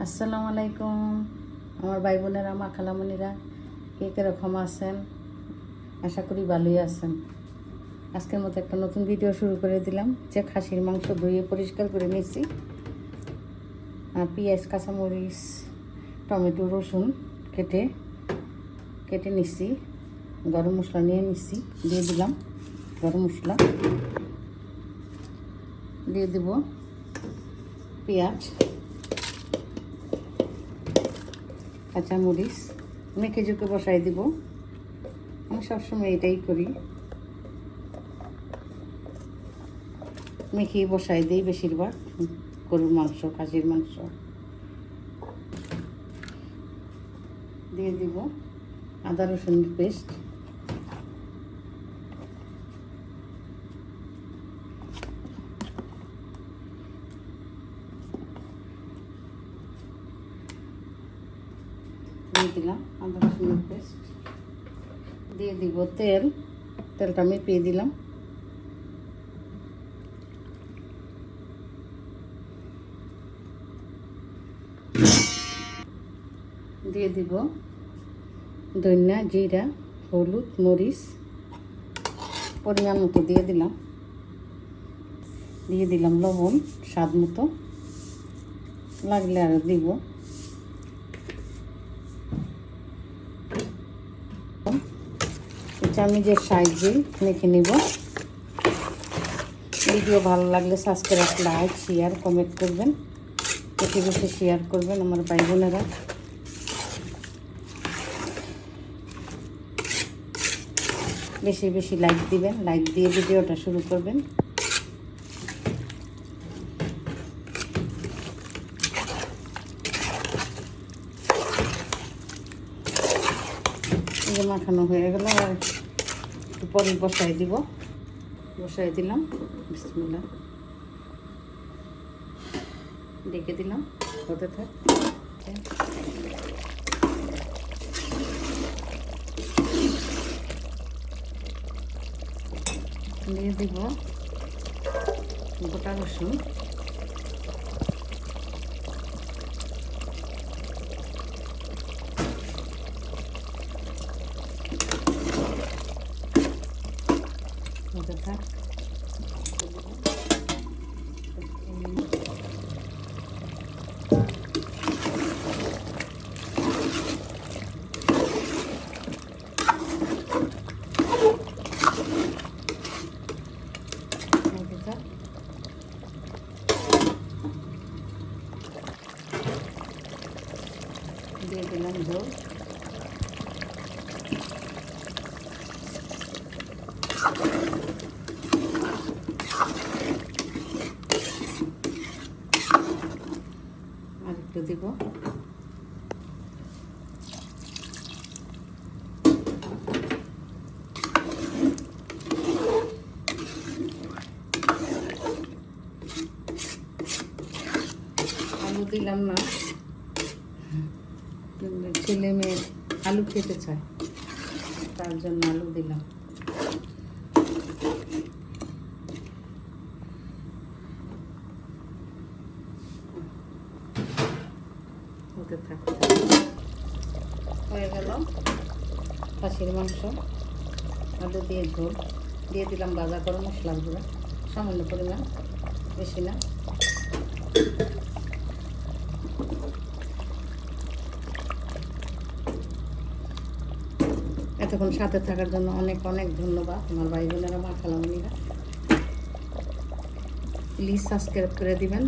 আসসালামু আলাইকুম আমার ভাই বোনেরা, মা খালামণিরা, কে কীরকম আছেন? আশা করি ভালোই আছেন। আজকের মতো একটা নতুন ভিডিও শুরু করে দিলাম। যে খাসির মাংস ধুয়ে পরিষ্কার করে নিয়েছি, পেঁয়াজ, কাঁচামরিচ, টমেটো, রসুন কেটে নিচ্ছি। গরম মশলা নিয়ে নিচ্ছি, দিয়ে দিলাম গরম মশলা, দিয়ে দেব পেঁয়াজ, কাঁচামরিচ, মেখে ঝুঁকে বসাই দিব। আমি সবসময় এটাই করি, মেখেই বসাই দিই বেশিরভাগ গরুর মাংস, খাসির মাংস। দিয়ে দিব আদা রসুনের পেস্ট, দিয়ে দিলাম আদা রসুনের পেস্ট, দিয়ে দিব তেলটা মেপিয়ে দিলাম, দিয়ে দিব ধনিয়া, জিরা, হলুদ, মরিচ পরিমাণ মতো দিয়ে দিলাম লবণ স্বাদ মতো, লাগলে আরও দিব। চামচের সাইজে মেখে নিব। ভিডিও ভালো লাগলে সাবস্ক্রাইব, লাইক, শেয়ার, কমেন্ট করবেন, বেশি বেশি শেয়ার করবেন আমার ভাই বোনেরা। বেশি বেশি লাইক দিবেন, লাইক দিয়ে ভিডিওটা শুরু করবেন। মাখানো হয়ে গেল, আর একটু পরে বসাই দিলাম। বিসমিল্লাহ, ডেকে দিলাম, হতে থাক। দিয়ে দিব গোটা রসুন, হতে থাক। দিয়ে দিলাম ঝোল, আর একটু দিব। আলু দিলাম না, ছেলে মেয়ে আলু খেতে চায়, তার জন্য আলু দিলাম। হতে থাকতে হয়ে গেল খাসির মাংস, আলু দিয়ে ঝোল। দিয়ে দিলাম ভাজা গরম মশলার গুঁড়া, সামান্য পরিমাণ, বেশি না। এতক্ষণ সাথে থাকার জন্য অনেক অনেক ধন্যবাদ আমার ভাই বোনেরা, মা খালামণিরা। প্লিজ সাবস্ক্রাইব করে দিবেন,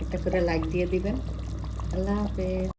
একটা করে লাইক দিয়ে দিবেন। আল্লাহ হাফেজ।